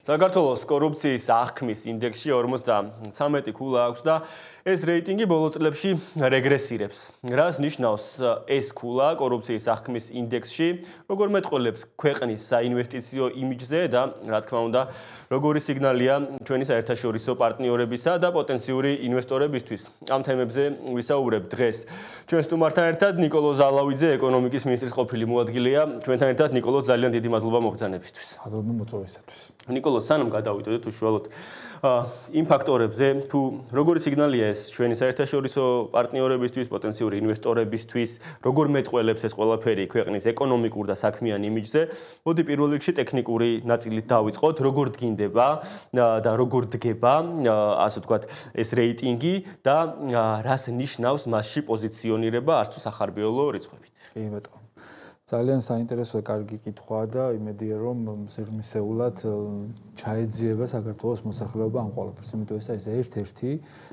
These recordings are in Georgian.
საქართველოს კორუფციის აღქმის ინდექსში 53 ქულა აქვს და ეს რეიტინგი ბოლო წლებში რეგრესირებს. რას ნიშნავს ეს ქულა კორუფციის აღქმის ინდექსში? როგორ მეტყველებს ქვეყნის საინვესტიციო იმიჯზე და რა თქმა უნდა, როგორი სიგნალია ჩვენი საერთაშორისო პარტნიორებისა და პოტენციური ინვესტორებისთვის? ამ თემებზე ვისაუბრებ დღეს. ჩვენ სტუმართან ერთად ნიკოლოზ ზალავიძე, ეკონომიკის მინისტრის ყოფილი მოადგილეა. ჩვენთან ერთად ნიკოლოზ, ძალიან დიდი მადლობა მოგზანებისთვის. მადლობა მოწვევისათვის. ნიკოლოზ, სანამ გადავიდოდეთ უშუალოდ იმ ფაქტორებზე, თუ როგორი სიგნალია ეს ჩვენი საერთაშორისო პარტნიორებისთვის, პოტენციური ინვესტორებისთვის, როგორ მეტყველებს ეს ყველაფერი ქვეყნის ეკონომიკურ და საქმიან იმიჯზე? მოდი პირველ რიგში ტექნიკური ნაწილით დავიწყოთ, როგორ დგინდება და როგორ დგება, ასე ვთქვათ, ეს რეიტინგი და რას ნიშნავს მასში პოზიციონირება არც თუ სახარბიელო რიცხვებით. კი, ბატონო. ძალიან საინტერესო და კარგი კითხვაა და იმედია რომ მისეულად ჩაეძიება საქართველოს მოსახლეობა ამ ყველაფერს. იმიტომ ეს ერთ-ერთი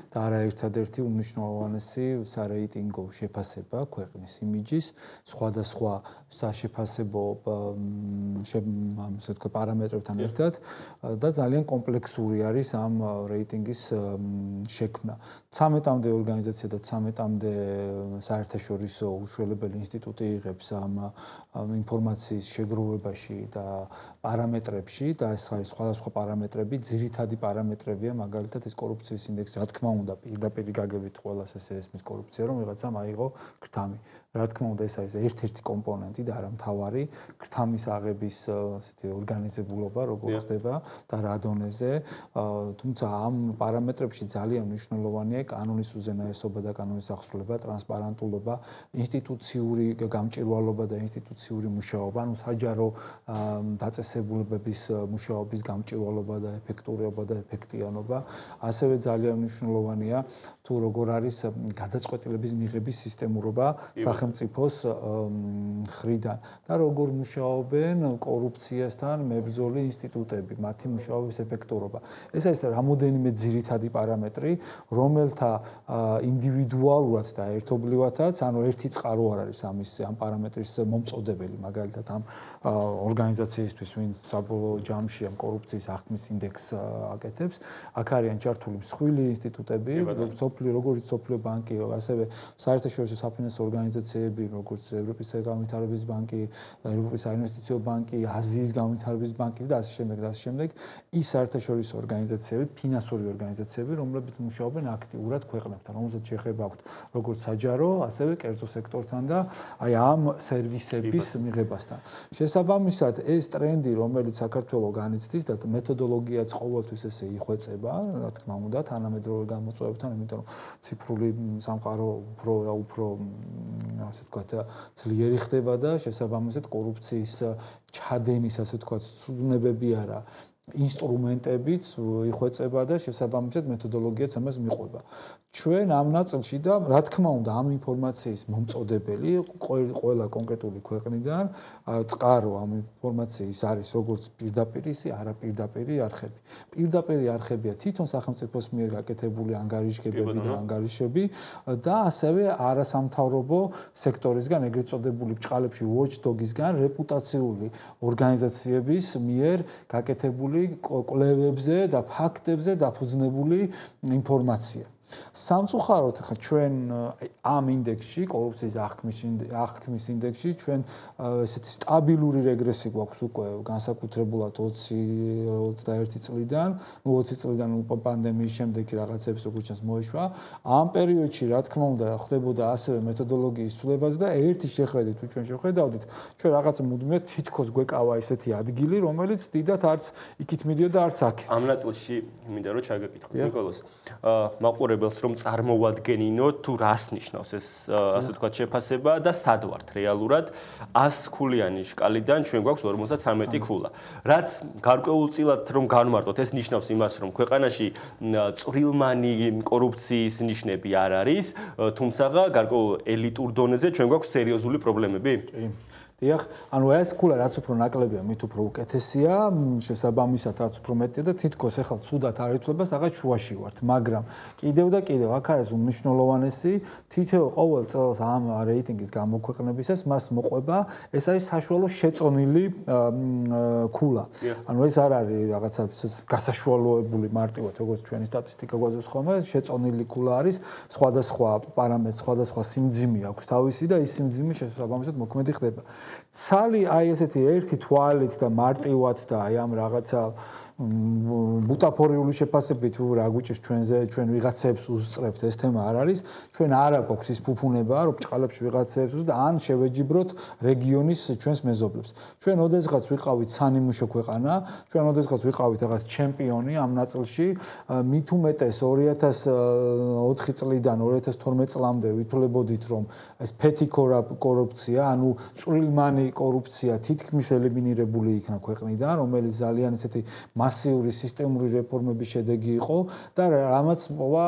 და არა ერთადერთი უმნიშვნელოვანესი სარეიტინგო შეფასება ქვეყნის იმიჯის, სხვადასხვა საშეფასებო პარამეტრებთან ერთად და ძალიან კომპლექსური არის ამ რეიტინგის შექმნა. 13-მდე ორგანიზაცია და 13-მდე საერთაშორისო უშველებელი ინსტიტუტი იღებს ამ ინფორმაციის შეგროვებაში და პარამეტრებში და ეს არის სხვადასხვა პარამეტრები, ძირითადი პარამეტრებია, მაგალითად ეს კორუფციის ინდექსი, რა თქმა უნდა, პირდაპირ გაგებით ყველას ესმის კორუფცია, რომ ვიღაცამ აიღო ქრთამი. რა თქმა უნდა, ეს არის ერთ-ერთი კომპონენტი და არა მთავარი, ქრთამის აღების ასეთი ორგანიზებულობა, როგორ ხდება და რა დონეზე, თუმცა ამ პარამეტრებში ძალიან მნიშვნელოვანია კანონის უზენაესობა და კანონის აღსრულება, ტრანსპარენტულობა, ინსტიტუციური გამჭვირვალობა და ინსტიტუციური მუშაობა, ანუ საჯარო დაწესებულებების მუშაობის გამჭვირვალობა და ეფექტურობა და ეფექტიანობა. ასევე ძალიან მნიშვნელოვანია თუ როგორ არის გადაწყვეტილების მიღების სისტემურობა სახელმწიფოს მხრიდან და როგორ მუშაობენ კორუფციასთან მებრძოლი ინსტიტუტები, მათი მუშაობის ეფექტურობა. ეს არის რამოდენიმე ძირითადი პარამეტრი, რომელთა ინდივიდუალურად და ერთობლივადაც, ანუ ერთი წყარო არ არის ამ პარამეტრის მომწოდებელი, მაგალითად ამ ორგანიზაციისთვის, ვინც საბოლოო ჯამში ამ კორუფციის აღქმის ინდექსს აკეთებს, აქ არიან ჩართული მსხვილი ინსტიტუტები, როგორც სოფლიო ბანკი, ასევე საერთაშორისო საფინანსო ორგანიზაციები, როგორც ევროპის განვითარების ბანკი, ევროპის საინვესტიციო ბანკი, აზიის განვითარების ბანკი და ასე შემდეგ და ასე შემდეგ, ის საერთაშორისო ორგანიზაციები, ფინანსური ორგანიზაციები, რომლებიც მუშაობენ აქტიურად ქვეყნებთან, რომელსაც შეხება აქვთ როგორც საჯარო, ასევე კერძო სექტორთან და აი ამ სერვისების მიღებასთან. შესაბამისად, ეს ტრენდი, რომელიც საქართველოს განიცდის და მეთოდოლოგიაც ყოველთვის ესე იხვეწება, რა თქმა უნდა, თანამედროვე გამოწვევებთან, იმიტომ რომ ციფრული სამყარო უფრო ასე ვთქვათ, ძლიერი ხდება და შესაბამისად კორუფციის ჩადენის ასე ვთქვათ, ცუდნებები არა ინსტრუმენტებიც იხვეწება და შესაბამისად მეთოდოლოგიაც ამას მიყვება. ჩვენ ამ ნაწილში და რა თქმა უნდა ამ ინფორმაციის მომწოდებელი ყველა კონკრეტული ქვეყნიდან წყარო ამ ინფორმაციის არის როგორც პირდაპირ ისე არაპირდაპირი არხები. პირდაპირი არხებია თვითონ სახელმწიფოს მიერ გაკეთებული ანგარიშგებები და ანგარიშები და ასევე არასამთავრობო სექტორისგან ეგრეთ წოდებული ბჭყალებში watchdog-ისგან რეპუტაციული ორგანიზაციების მიერ გაკეთებული კვლევებზე და ფაქტებზე დაფუძნებული ინფორმაცია. სამწუხაროდ ხა ჩვენ ამ ინდექსში, კორუფციის აღქმის ინდექსში ჩვენ ესეთი სტაბილური რეგრესი გვაქვს უკვე განსაკუთრებულად 20-21 წლიდან, 20 წლიდან პანდემიის შემდეგ რაღაცებს როგორც ჩანს მოეშვა. ამ პერიოდში რა თქმა უნდა ხდებოდა ასევე მეთოდოლოგიის ცვლილებაც და ერთი შეხედვით თუ ჩვენ შევხედავდით, ჩვენ რაღაც მუდმივად თითქოს გვეკავა ესეთი ადგილი, რომელიც დიდად არც იქით მიდიოდა არც აქეთ. ამ ნაწილში მინდა რომ ჩაგეკითხოთ ნიკოლოზ, მაყურებელს რომ წარმოვადგენინოთ თუ რას ნიშნავს ეს ასე ვთქვათ შეფასება და სად ვართ რეალურად 100 ქულიანი შკალიდან ჩვენ გვაქვს 53 ქულა. რაც გარკვეულწილად რომ განვარტოთ, ეს ნიშნავს იმას, რომ ქვეყანაში წვრილმანი კორუფციის ნიშნები არ არის, თუმცა გარკვეულ ელიტურ დონეზე ჩვენ გვაქვს სერიოზული პრობლემები. კი. დიახ, ანუ ეს ქულა რაც უფრო ნაკლებია, მით უფრო უკეთესია, შესაბამისად რაც უფრო მეტია და თითქოს ახლა ცუდად არ ითვლება, რაღაც შუაში ვართ, მაგრამ კიდევ და კიდევ აქ არის უმნიშვნელოვანესი, თითოეულ ყოველ წელს ამ რეიტინგის გამოქვეყნებისას მას მოყვება, ეს არის საშუალო შეწონილი ქულა. ანუ ეს არ არის რაღაცა გასაშუალოებული მარტივად, როგორც ჩვენი სტატისტიკა გვაძლევს ხოლმე, შეწონილი ქულა არის, სხვადასხვა პარამეტრი, სხვადასხვა სიმძიმე აქვს თავისი და ის სიმძიმე შესაბამისად მოქმედი ხდება. ცალი აი ესეთი ერთი თვალით და მარტივად და აი ამ რაღაცა ბუტაფორიული შეფასებით რა გვიჭირს ჩვენზე, ჩვენ ვიღაცებს უსწრებთ, ეს თემა არ არის. ჩვენ არ აქვს ის ფუფუნება, რომ ჭყალებში ვიღაცებს და ან შევეჯიბროთ რეგიონის ჩვენს მეზობლებს. ჩვენ ოდესღაც ვიყავით სანიმუშო ქვეყანა, ჩვენ ოდესღაც ვიყავით რაღაც ჩემპიონი ამ ნაწილში, მით უმეტეს 2004 წლიდან 2012 წლამდე ვითვლებოდით, რომ ეს petty коррупция, ანუ წვრილმანი კორუფცია თითქმის ელემინირებული იქნა ქვეყნიდან, რომელიც ძალიან ესეთი მასიური სისტემური რეფორმების შედეგი იყო და რამაც მოვა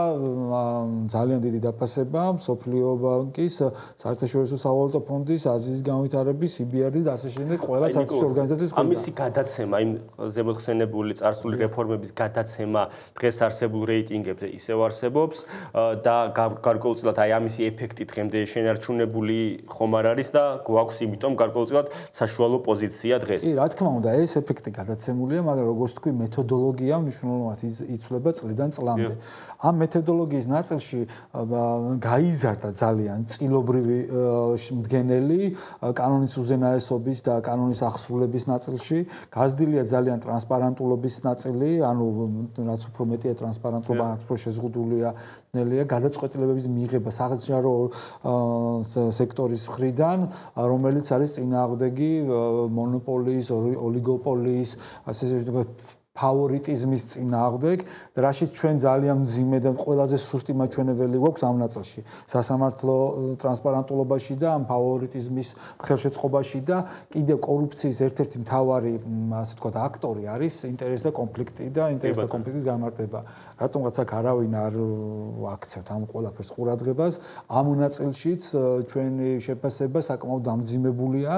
ძალიან დიდი დაფასება მსოფლიო ბანკის, საერთაშორისო სავალუტო ფონდის, აზიის განვითარების, EBRD-ის და ასე შემდეგ ყველა საერთაშორისო ორგანიზაციის ხოლმე. ამისი გადაცემა, იმ ზემოხსენებული წარსული რეფორმების გადაცემა დღეს არსებულ რეიტინგებზე ისევ არსებობს და გარკვეულწილად აი ამისი ეფექტი დღემდე შენარჩუნებული ხომ არ არის და გვაქვს იმიტომ გარკვეულწილად საშუალო პოზიცია დღეს. კი, რა თქმა უნდა, ეს ეფექტი გადაცემულია, მაგრამ როგორც თქვი, მეთოდოლოგია მნიშვნელოვნად იცვლება წლიდან წლამდე. ამ მეთოდოლოგიის ნაწილში გაიზარდა ძალიან წილობრივი მდგენელი კანონის უზენაესობის და კანონის აღსრულების ნაწილში, გაზრდილია ძალიან ტრანსპარენტულობის ნაწილი, ანუ რაც უფრო მეტია ტრანსპარენტობა, რაც უფრო შეზღუდულია, ძნელია გადაწყვეტილებების მიღება საერთაშორისო სექტორის მხრიდან, რომელიც არის წინააღმდეგი მონოპოლიის, ოლიგოპოლიის, ასე ვთქვათ, ფავორიტიზმის წინააღმდეგ, რაშიც ჩვენ ძალიან მძიმე და ყველაზე სუსტი მაჩვენებელი გვაქვს ამ ნაწილში. სასამართლო ტრანსპარენტულობაში და ამ ფავორიტიზმის ხელშეწყობაში და კიდევ კორუფციის ერთ-ერთი მთავარი, ასე ვთქვათ, აქტორი არის ინტერესთა კონფლიქტი და ინტერესთა კონფლიქტის გამარტება. რატომღაც აქ არავინ არ აქცევთ ამ ყველაფერს ყურადღებას, ამ ნაწილშიც ჩვენი შეფასება საკმაოდ დამძიმებულია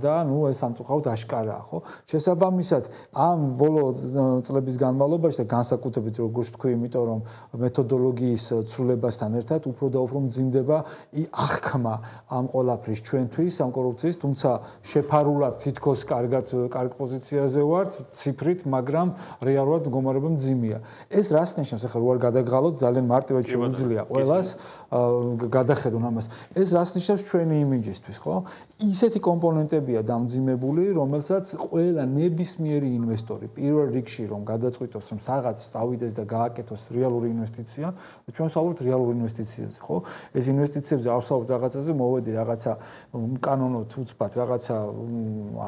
და ნუ ეს სამწუხაროდ აშკარაა, ხო? შესაბამისად, ამ ბოლო წლების განმავლობაში და განსაკუთრებით როგორც თქვი, იმიტომ რომ მეთოდოლოგიის ცვლილებასთან ერთად უფრო და უფრო მძიმდება აღქმა ამ ყველაფრის ჩვენთვის, ამ კორუფციის, თუმცა შეფარულად თითქოს კარგ პოზიციაზე ვართ ციფრით, მაგრამ რეალურად მდგომარეობა მძიმეა. ეს რას ნიშნავს, ახლა რო არ გადაგღალოთ, ძალიან მარტივად შეუძლია ყველას გადახედონ ამას. ეს რას ნიშნავს ჩვენი იმიჯისთვის, ხო? ისეთი კომპონენტებია დამძიმებული, რომელსაც ყველა ნებისმიერი ინვესტორი პირველ რიგში რომ გადაწყვიტოს, რომ რაღაც წავიდეს და გააკეთოს რეალური ინვესტიცია, ჩვენ ვსაუბრობთ რეალურ ინვესტიციაზე, ხო? ეს ინვესტიციებზე არ ვსაუბრობთ რაღაცაზე, მოვედი რაღაცა კანონოდ უცბად, რაღაცა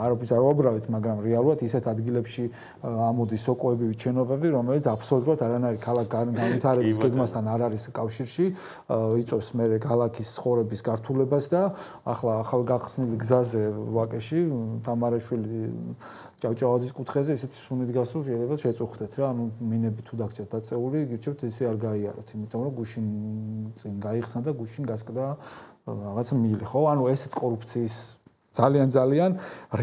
არაფერს არ ვაუბრავთ, მაგრამ რეალურად ისეთ ადგილებში ამოდის სოკოები, ჩენობები, რომელიც აბსოლუტურად არანაირი ქალაქ განვითარების გეგმასთან არ არის კავშირში, იწვევს მერე ქალაქის ცხოვრების გართულებას და ახლა ახალგახსნილი გზაზე ვაკეში თამარეშვილი ჭავჭავაძის კუთხეზე ისეთი სუნით გასულ შეიძლება შეწუხდეთ რა, ანუ მინები თუ დაგჭირთ დაწეული, გირჩევთ ისე არ გაიაროთ, იმიტომ რომ გუშინ წინ გაიხსნა და გუშინ გასკდა რაღაც მილი, ხო? ანუ ესეც კორუფციის ძალიან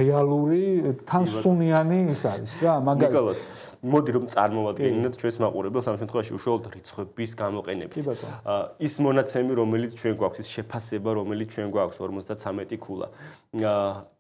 რეალური თან სუნიანი ის არის რა, მაგალითად მოდი რომ წარმოვადგენინოთ ჩვენს მაყურებელს ამ შემთხვევაში უშუალოდ რიცხვების გამოყენებით. ის მონაცემი, რომელიც ჩვენ გვაქვს, ის შეფასება, რომელიც ჩვენ გვაქვს 53 ქულა.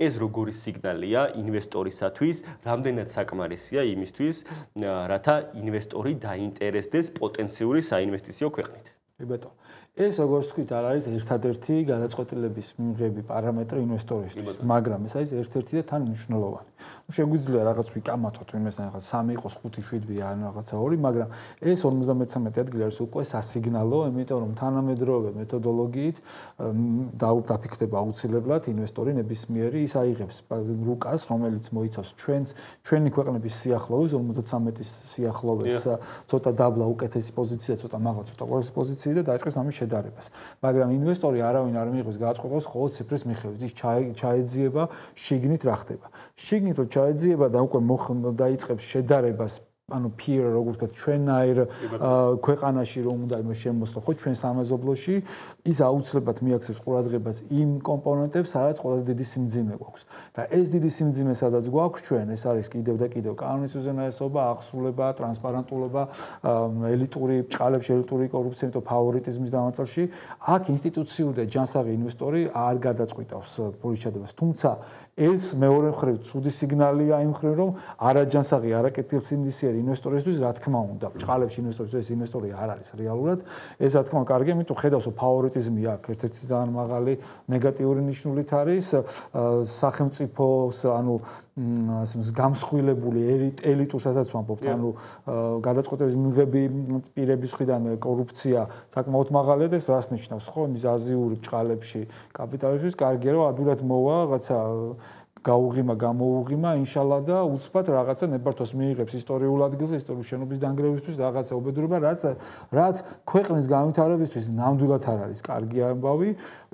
ეს როგორი სიგნალია ინვესტორისათვის, რამდენად საკმარისია იმისთვის, რათა ინვესტორი დაინტერესდეს პოტენციური საინვესტიციო ქვეყნით. კი ბატონო. ეს როგორც ვთქვით, არ არის ერთადერთი გადაწყვეტილების მიღები პარამეტრი ინვესტორისთვის, მაგრამ ეს არის ერთ-ერთი და თან მნიშვნელოვანი. შეგვიძლია რაღაც ვიკამათოთ ვინმესთან რაღაც 3 იყოს, 5, 7 ან რაღაცა 2, მაგრამ ეს 53 ადგილი არის უკვე სასიგნალო, იმიტომ რომ თანამედროვე მეთოდოლოგიით დაფიქრდება აუცილებლად ინვესტორი ნებისმიერი ის აიღებს რუკას, რომელიც მოიცავს ჩვენი ქვეყნების სიახლოვეს, 53-ის სიახლოვეს, ცოტა დაბლა უკეთესი პოზიცია, ცოტა მაღლა, ცოტა ყველაზე პოზიცია და დაიწყებს ამის შედარებას. მაგრამ ინვესტორი არავინ არ მიიღებს გადაწყვეტილებას მხოლოდ ციფრის მიხედვით. ის ჩაეძიება შიგნით რა ხდება. შიგნით რო ჩაეძიება და უკვე დაიწყებს შედარებას ანუ peer როგორც ვთქვათ ჩვენაირ ქვეყანაში რომ უნდა იმას შემოსვლო ხო ჩვენ სამეზობლოში ის აუცილებლად მიაქცევს ყურადღებას იმ კომპონენტებს სადაც ყველაზე დიდი სიმძიმე გვაქვს და ეს დიდი სიმძიმე სადაც გვაქვს ჩვენ ეს არის კიდევ და კიდევ კანონის უზენაესობა, აღსრულება, ტრანსპარენტულობა, ელიტური ბრჭყალებში ელიტური კორუფცია, იმიტომ ფავორიტიზმის დამაწყალში აქ ინსტიტუციური და ჯანსაღი ინვესტორი არ გადაწყვიტავს ფულის ჩადებას. თუმცა ეს მეორე მხრივ ცუდი სიგნალია იმ მხრივ რომ არაჯანსაღი, არაკეთილსინდისიერი ინვესტორისთვის რა თქმა უნდა, ბრჭყალებში ინვესტორისთვის ეს ინვესტორი არ არის რეალურად. ეს რა თქმა უნდა კარგია, იმიტომ ხედავს რომ ფავორიტიზმი აქ ერთ-ერთი ძალიან მაღალი ნეგატიური ნიშნულით არის სახელმწიფოს, ანუ გამსხვილებული ელიტურს ასაც ვამბობთ, ანუ გადაწყვეტების მიღები პირების მხრიდან კორუფცია საკმაოდ მაღალია და ეს რას ნიშნავს, ხო? ის აზიური ბრჭყალებში კაპიტალისტების კარგია რომ ადვილად მოვა რაღაცა გაუღიმა, გამოუღიმა, ინშალა და უცბად რაღაცა ნებართვას მიიღებს ისტორიულ ადგილზე, ისტორიული შენობის დანგრევისთვის რაღაცა უბედურება, რაც ქვეყნის განვითარებისთვის ნამდვილად არ არის კარგი ამბავი.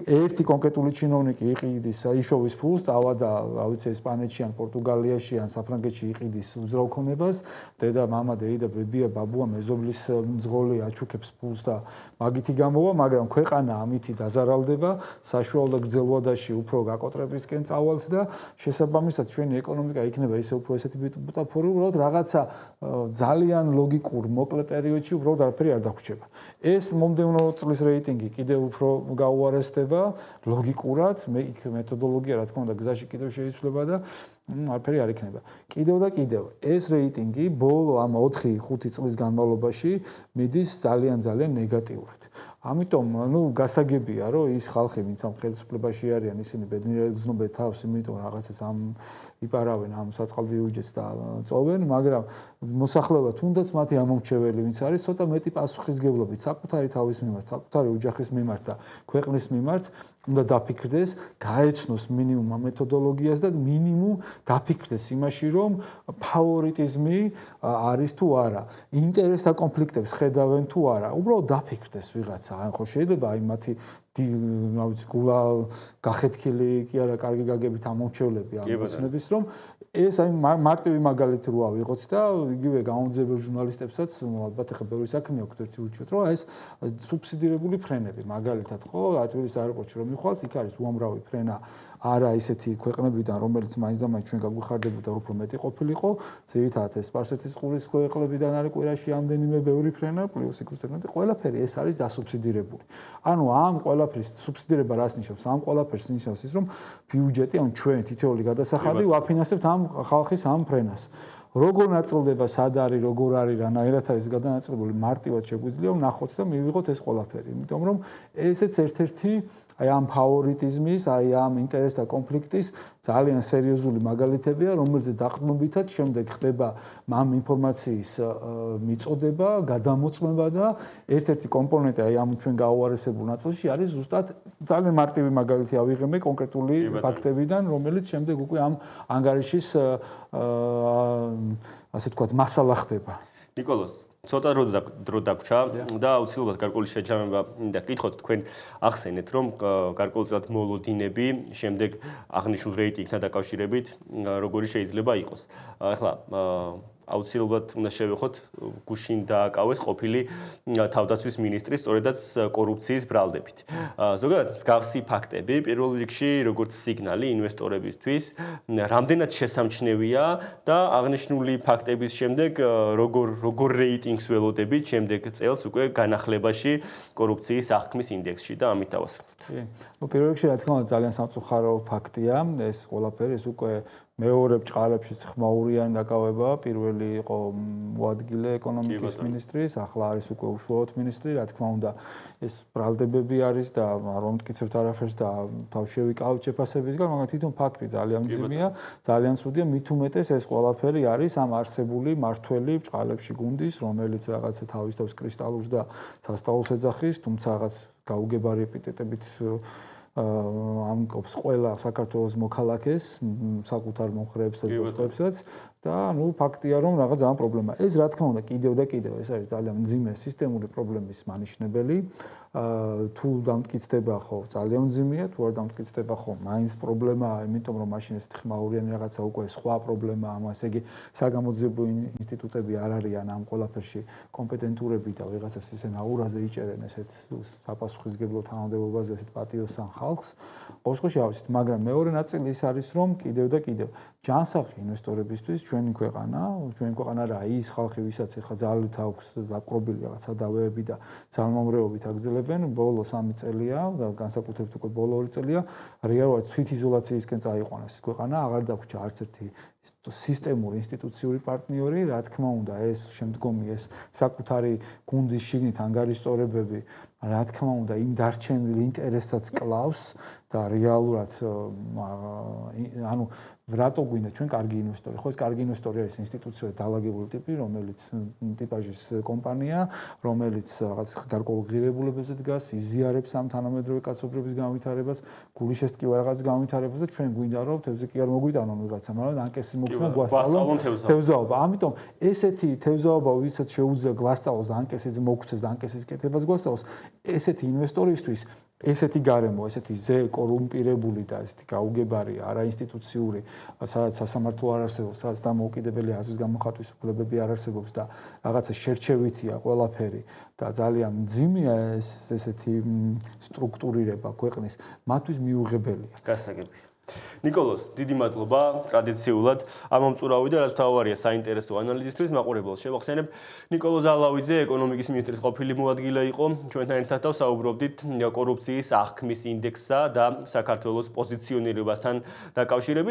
ერთი კონკრეტული ჩინოვნიკი იყიდის იშოვის ფულს, წავადა, რა ვიცი, ესპანეთში ან პორტუგალიაში ან საფრანგეთში იყიდის უძრავქონებას, დედა, მამა, დეიდა, ბებია, ბაბუა, მეზობლის მძღოლი აჩუქებს ფულს და მაგითი გამოვა, მაგრამ ქვეყანა ამითი დაზარალდება, საშუალო და გრძელ ვადაში უფრო გაკოტრებისკენ წავალთ და შესაბამისად ჩვენი ეკონომიკა იქნება ისე უფრო ესეთი ბუტაფორი, უბრალოდ რაღაცა ძალიან ლოგიკურ მოკლე პერიოდში უბრალოდ არაფერი არ დაგვრჩება. ეს მომდევნო წლის რეიტინგი კიდევ უფრო გაუარესდება ლოგიკურად, იქ მეთოდოლოგია რა თქმა უნდა გზაში კიდევ შეიცვლება და არაფერი არ იქნება. კიდევ და კიდევ ეს რეიტინგი ბოლო ამ 4-5 წლის განმავლობაში მიდის ძალიან ნეგატიურად. ამიტომ გასაგებია რომ ის ხალხი ვინც ამ ხელისუფლებაში არიან ისინი ბედნიერად გრძნობენ თავს იმიტომ რაღაცას ამ იპარავენ ამ საწყალბიუჯეტს და წოვენ მაგრამ მოსახლეობა თუნდაც მათი ამომრჩეველი ვინც არის ცოტა მეტი პასუხისგებლობით საკუთარი თავის მიმართ საკუთარი ოჯახის მიმართ და ქვეყნის მიმართ უნდა დაფიქრდეს გაეცნოს მინიმუმ ამ მეთოდოლოგიას და მინიმუმ დაფიქრდეს იმაში რომ ფავორიტიზმი არის თუ არა ინტერესთა კონფლიქტებს ხედავენ თუ არა უბრალოდ დაფიქრდეს ვიღაცა ხო შეიძლება აი მათი რა ვიცი გულა გახეთქილი კი არა კარგი გაგებით ამომრჩევლები ამოცნების რომ ეს აი მარტივი მაგალითი რო ავიღოთ და იგივე გაუნძებელ ჟურნალისტებსაც ალბათ ახლა ბევრი საქმე აქვს ერთი უჩვენოთ რომ ეს სუბსიდირებული ფრენები მაგალითად ხო ატვილის აეროპორტში რომ მიხვალთ იქ არის უამრავი ფრენა არა ისეთი ქვეყნებიდან რომელიც მაინც და მაინც ჩვენ გაგვიხარდებოდა უფრო მეტი ყოფილიყო ძირითადად ეს სპარსეთის ყურის ქვეყნებიდან არის კვირაში ამდენიმე ბევრი ფრენა პლუს იქ რუსეთიდან ყველაფერი ეს არის დასუბსიდირებული ანუ ამ ყველაფრის სუბსიდირება რას ნიშნავს ამ ყველაფერს ნიშნავს ის რომ ბიუჯეტი ან ჩვენ თითოეული გადასახადი ვაფინანსებთ ამ ხალხის ამ ფრენას როგორ ნაწილდება სად არის როგორ არის რანაირად არის გადანაწილებული მარტივად შეგვიძლია ვნახოთ და მივიღოთ ეს ყველაფერი იმიტომ რომ ესეც ერთ-ერთი აი ამ ფავორიტიზმის აი ამ ინტერესთა კონფლიქტის ძალიან სერიოზული მაგალითებია რომელზეც დაყრდნობითად შემდეგ ხდება ამ ინფორმაციის მიწოდება გადამოწმება და ერთ-ერთი კომპონენტი აი ამ ჩვენ გაუარესებულ ნაწილში არის ზუსტად ძალიან მარტივი მაგალითი ავიღებე კონკრეტული ფაქტებიდან რომელიც შემდეგ უკვე ამ ანგარიშის ასე თქვათ მასალა ხდება. ნიკოლოზ, ცოტა დრო დაგვრჩა და აუცილებლად გარკვეული შეჯამება და გითხოთ თქვენ ახსენეთ რომ გარკვეულწილად მოლოდინები შემდეგ აღნიშნულ რეიტინგთან დაკავშირებით როგორი შეიძლება იყოს. ახლა აუცილებლად უნდა შევეხოთ გუშინ დააკავეს ყოფილი თავდაცვის მინისტრის სწორედაც კორუფციის ბრალდებით. ზოგადად მსგავსი ფაქტები პირველ რიგში როგორც სიგნალი ინვესტორებისთვის რამდენად შესამჩნევია და აღნიშნული ფაქტების შემდეგ როგორ რეიტინგს ველოდებით შემდეგ წელს უკვე განახლებაში კორუფციის აღქმის ინდექსში და ამით დავასრულოთ. პირველ რიგში რა თქმა უნდა ძალიან სამწუხარო ფაქტია ეს ყველაფერი ეს უკვე მეორე ბრჭყალებში ხმაურიანი დაკავება პირველი იყო მოადგილე ეკონომიკის მინისტრის ახლა არის უკვე უშუალოდ მინისტრი რა თქმა უნდა ეს ბრალდებები არის და არ მომტკიცებთ არაფერს და თავში შევიკავებთ შეფასებისგან მაგრამ თვითონ ფაქტი ძალიან მძიმეა ძალიან ცუდია მით უმეტეს ეს ყველაფერი არის ამ არსებული მართველი ბრჭყალებში გუნდის რომელიც რაღაცა თავის კრისტალურს და სასწაულს ეძახის თუმცა რაღაც გაუგებარი ეპიტეტებით ამკობს ყველა საქართველოს მოქალაქეს, საკუთარ მომხრეებსაც და სხვაებსაც და ნუ ფაქტია რომ რაღაც ამ პრობლემა. ეს რა თქმა უნდა კიდევ და კიდევ ეს არის ძალიან მძიმე სისტემური პრობლემის მანიშნებელი. თუ დამტკიცდება ხო, ძალიან მძიმეა, თუ არ დამტკიცდება ხო, მაინც პრობლემაა, იმიტომ რომ მაშინ ეს ხმაურიანი რაღაცა უკვე სხვა პრობლემაა, ამას იგი საგამოძიებო ინსტიტუტები არ არიან ამ ყველაფერში კომპეტენტურები და ვიღაცას ისე ნაურაზე იჭერენ ესეთ საპასუხისმგებლო თანამდებობაზე ესეთ პატიოსან ხალხს. ყოველ შემთხვევაში ავიცით, მაგრამ მეორე ნაწილი ის არის, რომ კიდევ და კიდევ ჯანსაღი ინვესტორებისთვის ჩვენი ქვეყანა რა ის ხალხი, ვისაც ეხლა ძალით აქვს დაპყრობილი რაღაცა დავეები და ძალმომრეობით აგრძელებენ, ბოლო 3 წელია და განსაკუთრებით უკვე ბოლო 2 წელია რეალურად თვითიზოლაციისკენ წაიყვანეს ქვეყანა, აღარ დაგვრჩა არც ერთი სისტემური ინსტიტუციური პარტნიორი, რა თქმა უნდა, ეს შემდგომი ეს საკუთარი გუნდის შიგნით ანგარიშწორებები, რა თქმა უნდა, იმ დარჩენილ ინტერესსაც კლავს და რეალურად ანუ რატო გვინდა ჩვენ კარგი ინვესტორი? ხო, ეს კარგი ინვესტორი არის ინსტიტუციური დაალაგებული ტიპი, რომელიც ტიპაჟის კომპანია, რომელიც რაღაც გარკვეულ ღირებულებებზე დგას, იზიარებს ამ თანამედროვე კაცობრიობის განვითარებას, გულიშესტკივა რაღაც განვითარებას და ჩვენ გვინდა რომ თევზი კი არ მოგვიტანონ ვიღაცა, მაგრამ ანკესი მოგვსვან გვასწავლონ თევზაობა. ამიტომ ესეთი თევზაობა, ვისაც შეუძლია გვასწავლოს და ანკესიც მოგცეს და ანკესის კეთებას გვასწავლოს, ესეთი ინვესტორისთვის ესეთი გარემო, ესეთი ზე კორუმპირებული და ესეთი გაუგებარი არაინსტიტუციური, სადაც სასამართლო არ არსებობს, სადაც დამოუკიდებელი აზრის გამოხატვის უფლებები არ არსებობს და რაღაცა შერჩევითია ყველაფერი და ძალიან მძიმეა ესეთი სტრუქტურირება ქვეყნის, მათთვის მიუღებელია. გასაგებია. ნიკოლოზ, დიდი მადლობა ტრადიციულად ამ მომწურავი და რაც თავარია საინტერესო ანალიზისთვის. მაყურებელს შევახსენებ, ნიკოლოზ ალავიძე ეკონომიკის მინისტრის ყოფილი მოადგილე იყო ჩვენთან ერთად და საუბრობდით კორუფციის აღქმის ინდექსსა და საქართველოს პოზიციონირებასთან დაკავშირებით.